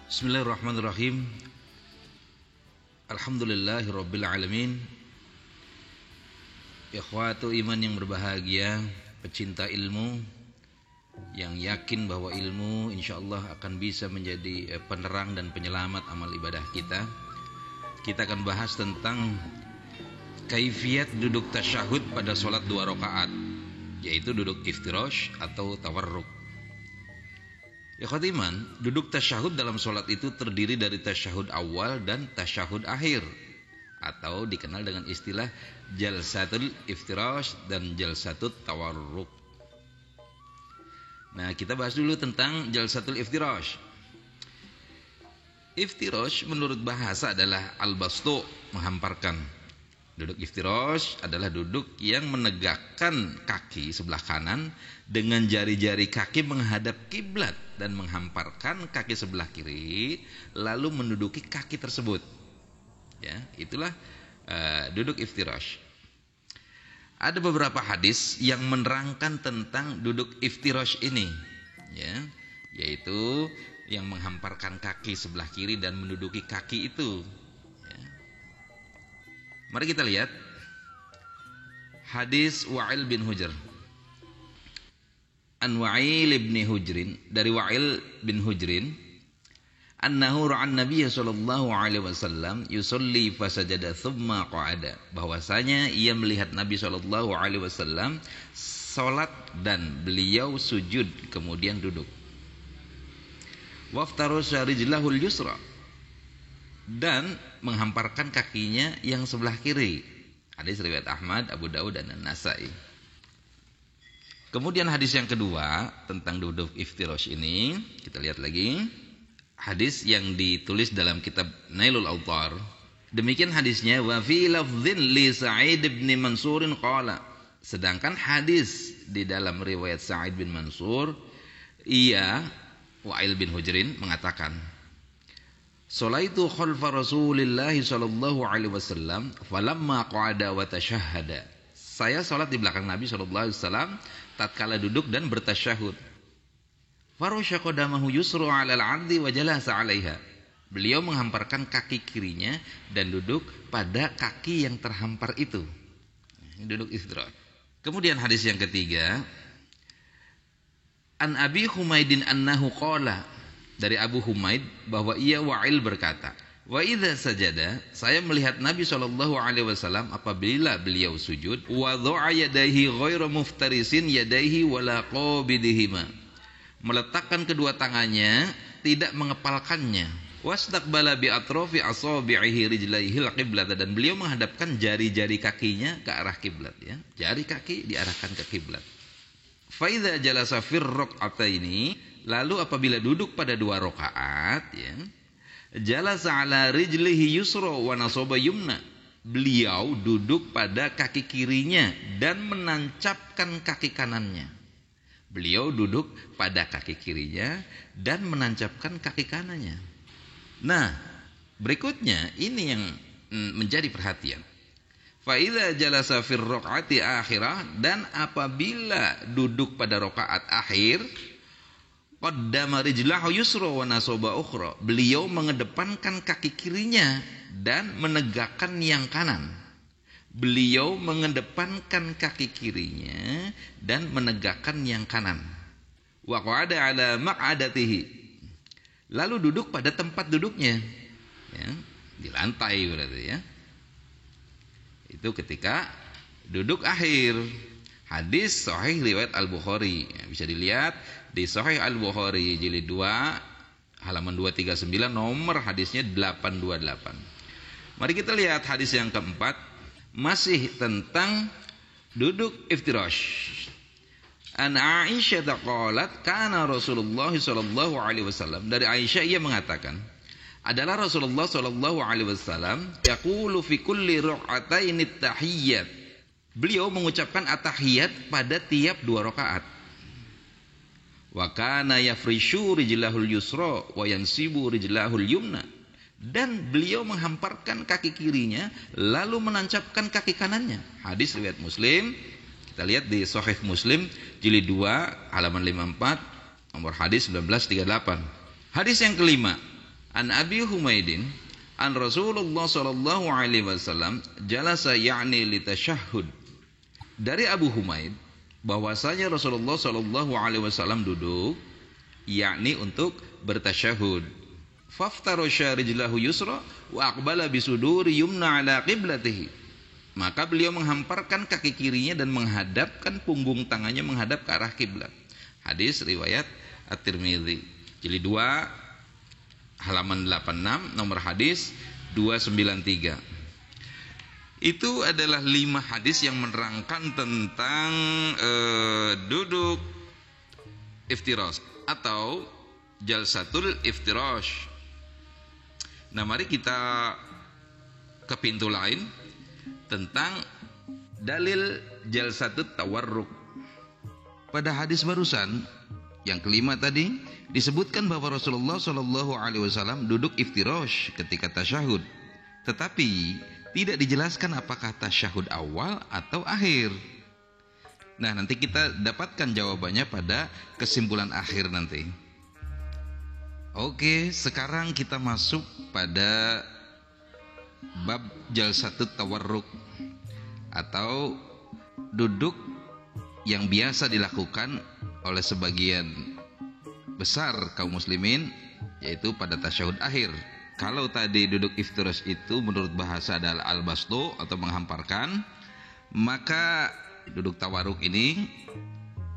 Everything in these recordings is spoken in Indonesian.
Bismillahirrahmanirrahim. Alhamdulillahirabbil alamin. Ikhwatu iman yang berbahagia, pecinta ilmu yang yakin bahwa ilmu insyaallah akan bisa menjadi penerang dan penyelamat amal ibadah kita. Kita akan bahas tentang kaifiyat duduk tasyahud pada sholat 2 rakaat, yaitu duduk iftirash atau tawarruk. Ikhwat iman, duduk tasyahud dalam sholat itu terdiri dari tasyahud awal dan tasyahud akhir, atau dikenal dengan istilah jalsatul iftirash dan jalsatul tawarruk. Nah, kita bahas dulu tentang jalsatul iftirash. Iftirash menurut bahasa adalah al-bastu, menghamparkan. Duduk iftirash adalah duduk yang menegakkan kaki sebelah kanan dengan jari-jari kaki menghadap kiblat dan menghamparkan kaki sebelah kiri lalu menduduki kaki tersebut. Ya, itulah duduk iftirash. Ada beberapa hadis yang menerangkan tentang duduk iftirash ini, ya, yaitu yang menghamparkan kaki sebelah kiri dan menduduki kaki itu. Mari kita lihat hadis Wa'il bin Hujr. An Wa'il bin Hujrin, dari Wa'il bin Hujrin, annahu ra'an Nabiy sallallahu alaihi wasallam yusalli fasajada thumma qa'ada, bahwasanya ia melihat Nabi sallallahu alaihi wasallam salat dan beliau sujud kemudian duduk. Waftarasha rijlahul yusra, dan menghamparkan kakinya yang sebelah kiri. Hadis riwayat Ahmad, Abu Daud dan An-Nasa'i. Kemudian hadis yang kedua tentang duduk iftirash ini, kita lihat lagi. Hadis yang ditulis dalam kitab Nailul Awtar. Demikian hadisnya, wa fi lafdhin li Sa'id bin Mansur qala. Sedangkan hadis di dalam riwayat Sa'id bin Mansur, ia Wa'il bin Hujrin mengatakan, Sholaitu khalfa Rasulillah sallallahu alaihi wasallam falamma qa'ada wa tashahhada. Saya salat di belakang Nabi sallallahu alaihi wasallam tatkala duduk dan bertasyahud. Farasha qadamahu yusra 'ala al-'ardi wa jalasa 'alaiha. Beliau menghamparkan kaki kirinya dan duduk pada kaki yang terhampar itu. Ini duduk iftirash. Kemudian hadis yang ketiga, An Abi Humaidin annahu qala, dari Abu Humaid bahwa ia Wa'il berkata, wa idza sajada, saya melihat Nabi sallallahu alaihi wasallam apabila beliau sujud, wa dha'a yadayhi ghairu muftarisin yadayhi wala qabidihima, meletakkan kedua tangannya tidak mengepalkannya, wastaqbala bi atrafi asabi'ihi rijlaihi al-qiblat, dan beliau menghadapkan jari-jari kakinya ke arah kiblat, ya. Jari kaki diarahkan ke kiblat. Fa idza jalasa fir rak'ataini, lalu apabila duduk pada 2 rakaat, ya, jalasa ala rijlihi yusra wa nasaba yumna, beliau duduk pada kaki kirinya dan menancapkan kaki kanannya. Beliau duduk pada kaki kirinya dan menancapkan kaki kanannya. Nah, berikutnya ini yang menjadi perhatian. Fa idza jalasa fir raq'ati akhirah, dan apabila duduk pada rakaat akhir, qaddama rijlahu yusra wa nasaba ukhra, beliau mengedepankan kaki kirinya dan menegakkan yang kanan. Beliau mengedepankan kaki kirinya dan menegakkan yang kanan. Wa qa'ada ala maq'adatihi, lalu duduk pada tempat duduknya, ya, di lantai berarti, ya. Itu ketika duduk akhir. Hadis sahih riwayat Al-Bukhari, ya, bisa dilihat di Sahih Al-Bukhari jilid 2 halaman 239, nomor hadisnya 828. Mari kita lihat hadis yang keempat, masih tentang duduk iftirash. An Aisyah qalat kana Rasulullah sallallahu alaihi wasallam, dari Aisyah ia mengatakan, adalah Rasulullah sallallahu alaihi wasallam yaqulu fi kulli rak'ataini tahiyyat, beliau mengucapkan at-tahiyat pada tiap 2 rakaat. Wa kana yafrishu rijlahul yusra wa yansibu rijlahul yumna, dan beliau menghamparkan kaki kirinya lalu menancapkan kaki kanannya. Hadis riwayat Muslim. Kita lihat di Sahih Muslim jilid 2 halaman 54, nomor hadis 1938. Hadis yang kelima, An Abi Humaidin an Rasulullah sallallahu alaihi wasallam jalasa ya'ni litashahhud. Dari Abu Humaid bahwasanya Rasulullah sallallahu alaihi wasallam duduk yakni untuk bertasyahud. Faftarasha rijlahu yusra wa aqbala bisuduri yumna ala qiblatihi. Maka beliau menghamparkan kaki kirinya dan menghadapkan punggung tangannya menghadap ke arah kiblat. Hadis riwayat At-Tirmidzi. Jilid 2 halaman 86, nomor hadis 293. Itu adalah 5 hadis yang menerangkan tentang duduk iftirash atau jalsatul iftirash. Nah, mari kita ke pintu lain tentang dalil jalsatut tawarruk. Pada hadis barusan yang kelima tadi disebutkan bahwa Rasulullah Shallallahu Alaihi Wasallam duduk iftirash ketika tasyahud, tetapi tidak dijelaskan apakah tasyahud awal atau akhir. Nah, nanti kita dapatkan jawabannya pada kesimpulan akhir nanti. Oke, sekarang kita masuk pada bab jalsatut tawarruk atau duduk yang biasa dilakukan oleh sebagian besar kaum muslimin, yaitu pada tasyahud akhir. Kalau tadi duduk iftirash itu menurut bahasa adalah al-bastu atau menghamparkan, maka duduk tawarruk ini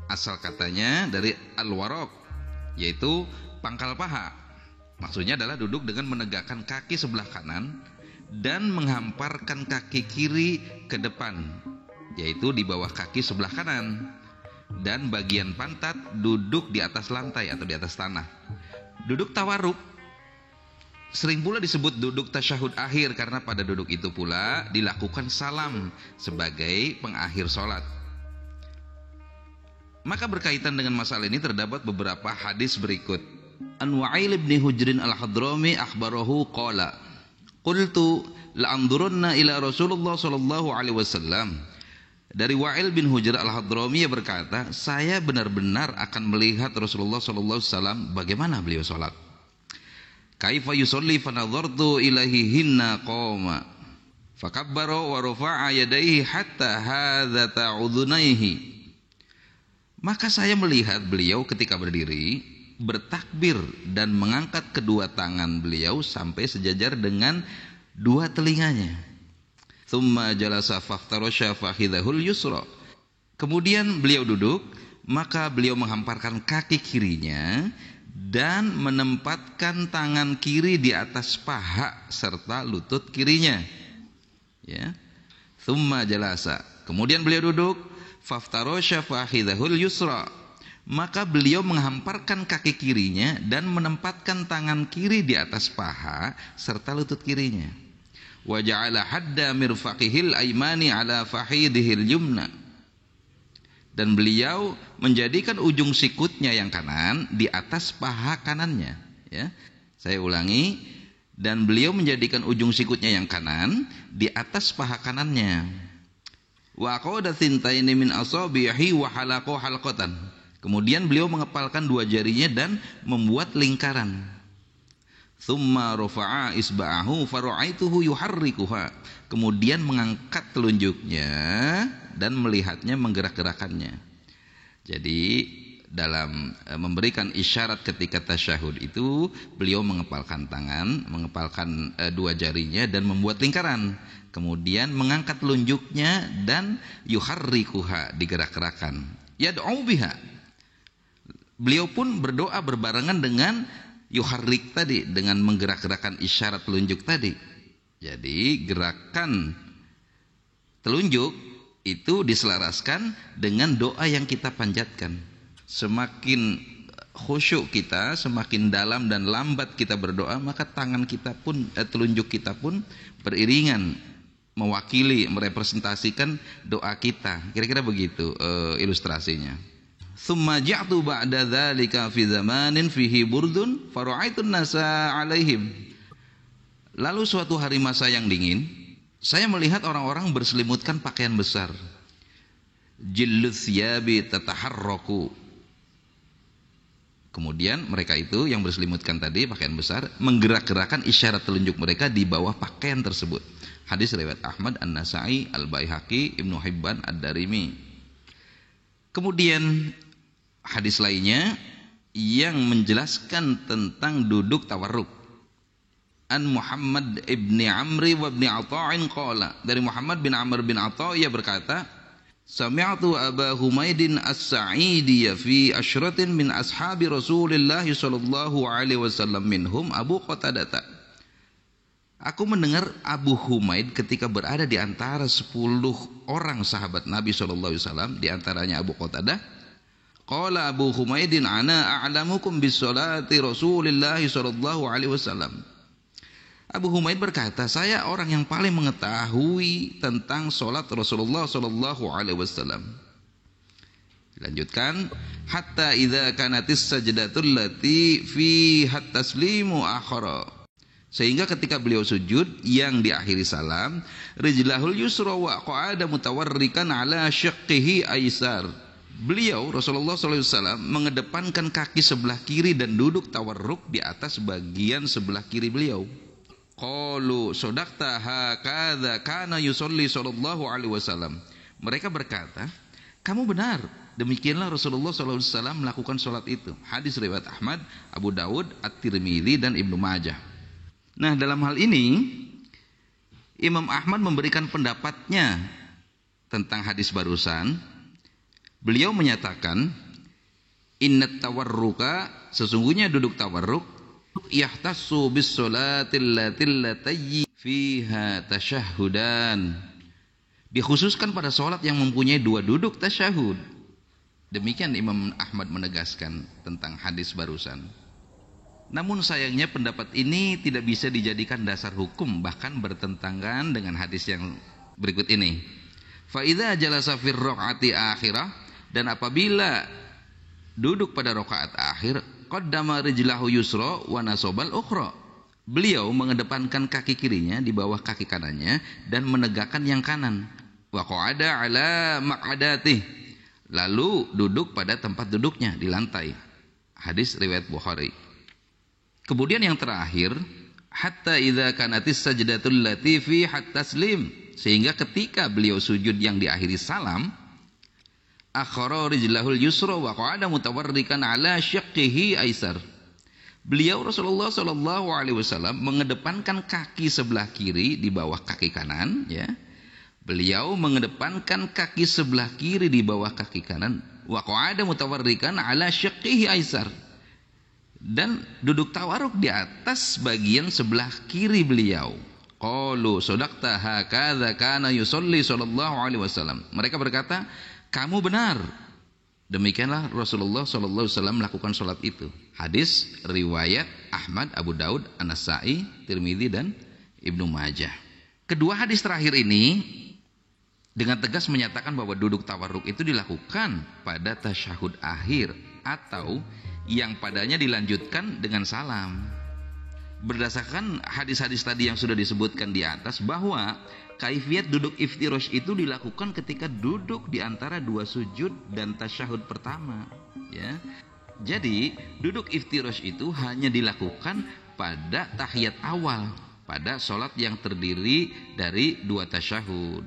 asal katanya dari al-waraq, yaitu pangkal paha. Maksudnya adalah duduk dengan menegakkan kaki sebelah kanan dan menghamparkan kaki kiri ke depan, yaitu di bawah kaki sebelah kanan, dan bagian pantat duduk di atas lantai atau di atas tanah. Duduk tawarruk sering pula disebut duduk tasyahud akhir karena pada duduk itu pula dilakukan salam sebagai pengakhir sholat. Maka berkaitan dengan masalah ini terdapat beberapa hadis berikut. An Wa'il bin Hujrin al-Hadrami akhbarahu qala qultu la'andurunna ila Rasulullah sallallahu alaihi wasallam. Dari Wa'il bin Hujr al-Hadrami yang berkata, saya benar-benar akan melihat Rasulullah sallallahu alaihi wasallam bagaimana beliau salat. Kaifa yusolli fanadhartu ilaihi hinna qoma fakabbara wa rafa'a yadayhi hatta hadzata udhunaihi. Maka saya melihat beliau ketika berdiri bertakbir dan mengangkat kedua tangan beliau sampai sejajar dengan dua telinganya. Tsumma jalasa faftarasha fakhidhahul yusra. Kemudian beliau duduk, maka beliau menghamparkan kaki kirinya dan menempatkan tangan kiri di atas paha serta lutut kirinya. Ya. Tsumma jalasa. Kemudian beliau duduk, faftarasha fakhidhahul yusra. Maka beliau menghamparkan kaki kirinya dan menempatkan tangan kiri di atas paha serta lutut kirinya. Wa ja'ala hadda mirfaqihil aymani ala fahidihil yumna. Dan beliau menjadikan ujung sikutnya yang kanan di atas paha kanannya, ya. Saya ulangi, dan beliau menjadikan ujung sikutnya yang kanan di atas paha kanannya. Wa qada thintaini min asabihi wa halaqo halqatan. Kemudian beliau mengepalkan dua jarinya dan membuat lingkaran. Tsumma rafa'a isba'ahu fara'aituhu yuharrikuha. Kemudian mengangkat telunjuknya dan melihatnya menggerak-gerakannya. Jadi dalam memberikan isyarat ketika tasyahud itu beliau mengepalkan tangan, mengepalkan dua jarinya dan membuat lingkaran. Kemudian mengangkat telunjuknya dan yuharrikuha, digerak-gerakan. Yad'u biha. Beliau pun berdoa berbarengan dengan yuharrik tadi, dengan menggerak-gerakan isyarat telunjuk tadi. Jadi gerakan telunjuk itu diselaraskan dengan doa yang kita panjatkan. Semakin khusyuk kita, semakin dalam dan lambat kita berdoa, maka tangan kita pun, telunjuk kita pun beriringan mewakili, merepresentasikan doa kita. Kira-kira begitu ilustrasinya. Tsumma ja'tu ba'da dzalika fi zamanin fihi burdun fara'aitun nasa 'alaihim. Lalu suatu hari masa yang dingin, saya melihat orang-orang berselimutkan pakaian besar. Jillus thiyabi tataharraku. Kemudian mereka itu yang berselimutkan tadi pakaian besar menggerak-gerakkan isyarat telunjuk mereka di bawah pakaian tersebut. Hadis riwayat Ahmad, An-Nasa'i, Al-Baihaqi, Ibnu Hibban, Ad-Darimi. Kemudian hadis lainnya yang menjelaskan tentang duduk tawarruk. An Muhammad ibni Amri wa ibni Ata'in qala, dari Muhammad bin Amr bin Atha' ia berkata, sami'tu Aba Humaidin As-Sa'idi fi ashratin min ashabi Rasulillah sallallahu alaihi wasallam minhum Abu Qatadah. Aku mendengar Abu Humaid ketika berada di antara 10 orang sahabat Nabi sallallahu alaihi wasallam, di antaranya Abu Qatadah. Qala Abu Humaidin ana a'lamukum bis salati Rasulillah sallallahu alaihi wasallam. Abu Humaid berkata, saya orang yang paling mengetahui tentang solat Rasulullah sallallahu alaihi wasallam. Dilanjutkan, hatta idza kanatis sajdatul lati fi taslimu akhara. Sehingga ketika beliau sujud yang diakhiri salam, rijlahul yusra wa qa'ada mutawarrikan ala syaqqihi aisar. Beliau Rasulullah sallallahu alaihi wasallam mengedepankan kaki sebelah kiri dan duduk tawarruk di atas bagian sebelah kiri beliau. Qalu sadaqta hakadha kana yusolli sallallahu alaihi wasallam. Mereka berkata, kamu benar, demikianlah Rasulullah sallallahu alaihi wasallam melakukan salat itu. Hadis riwayat Ahmad, Abu Daud, At-Tirmidzi dan Ibnu Majah. Nah, dalam hal ini Imam Ahmad memberikan pendapatnya tentang hadis barusan. Beliau menyatakan, innat tawarruka, sesungguhnya duduk tawarruk yahtassu bis salatil lati fiha tasyahhudan, dikhususkan pada salat yang mempunyai 2 duduk tasyahud. Demikian Imam Ahmad menegaskan tentang hadis barusan. Namun sayangnya pendapat ini tidak bisa dijadikan dasar hukum, bahkan bertentangan dengan hadis yang berikut ini. Fa idza jalasa fir raq'ati akhirah, dan apabila duduk pada rakaat akhir, qaddama rijlahu yusra wa nasabal ukhra. Beliau mengedepankan kaki kirinya di bawah kaki kanannya dan menegakkan yang kanan. Wa qa'ada ala maq'adatih. Lalu duduk pada tempat duduknya di lantai. Hadis riwayat Bukhari. Kemudian yang terakhir, hatta idza kanatis sajdatul lati fi taslim, sehingga ketika beliau sujud yang diakhiri salam, akhara rijlahul yusra wa qa'ada mutawarrikan ala syaqqihi aisar. Beliau Rasulullah sallallahu alaihi wasallam mengedepankan kaki sebelah kiri di bawah kaki kanan, ya. Beliau mengedepankan kaki sebelah kiri di bawah kaki kanan, wa qa'ada mutawarrikan ala syaqqihi aisar. Dan duduk tawarruk di atas bagian sebelah kiri beliau. Qalu sadaqta hakadha kana yusolli sallallahu alaihi wasallam. Mereka berkata, kamu benar, demikianlah Rasulullah sallallahu alaihi wasallam melakukan salat itu. Hadis riwayat Ahmad, Abu Daud, An-Nasa'i, Tirmidzi dan Ibnu Majah. Kedua hadis terakhir ini dengan tegas menyatakan bahwa duduk tawarruk itu dilakukan pada tasyahud akhir atau yang padanya dilanjutkan dengan salam. Berdasarkan hadis-hadis tadi yang sudah disebutkan di atas, bahwa kaifiyat duduk iftirash itu dilakukan ketika duduk di antara 2 sujud dan tasyahud pertama, ya. Jadi duduk iftirash itu hanya dilakukan pada tahiyat awal, pada sholat yang terdiri dari 2 tasyahud.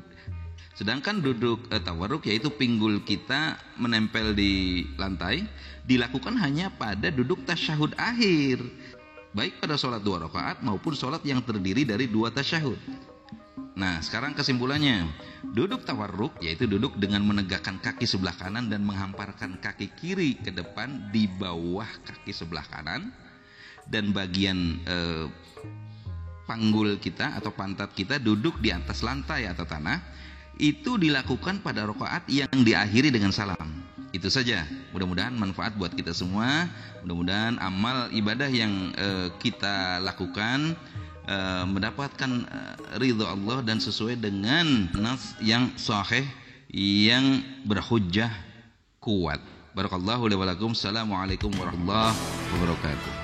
Sedangkan duduk tawarruk, yaitu pinggul kita menempel di lantai, dilakukan hanya pada duduk tasyahud akhir, baik pada sholat 2 rakaat maupun sholat yang terdiri dari 2 tasyahud. Nah, sekarang kesimpulannya, duduk tawarruk yaitu duduk dengan menegakkan kaki sebelah kanan dan menghamparkan kaki kiri ke depan di bawah kaki sebelah kanan, dan bagian panggul kita atau pantat kita duduk di atas lantai atau tanah. Itu dilakukan pada rakaat yang diakhiri dengan salam. Itu saja. Mudah-mudahan manfaat buat kita semua. Mudah-mudahan amal ibadah yang kita lakukan mendapatkan ridho Allah dan sesuai dengan nas yang sahih, yang berhujjah kuat. Barakallahu li wa lakum. Assalamualaikum warahmatullahi wabarakatuh.